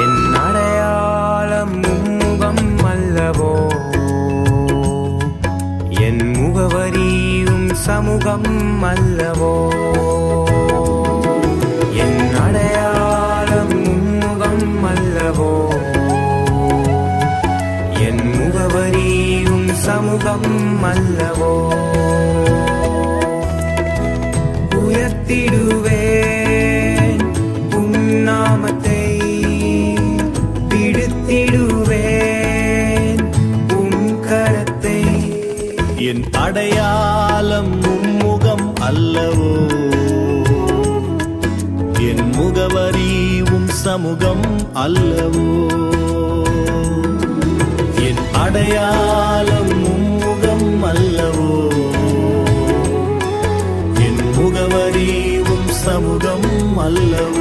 என் அடையாளம் முகம் அல்லவோ, என் முகவரியும் சமூகம் அல்லவோ. என் அடையாளம் முகம் அல்லவோ, என் முகவரியும் சமூகம் அல்லவோ. உயர்த்திடுவேன் உன்னாமத்தை, பிடித்திடுவேன் உன் கரத்தை. என் அடையாளம் முகம் அல்லவோ, என் முகவரியும் சமூகம் அல்லவோ. என் அடையாளம் முகம் அல்லவோ, என் முகவரியும் சமூகம் அல்லவோ.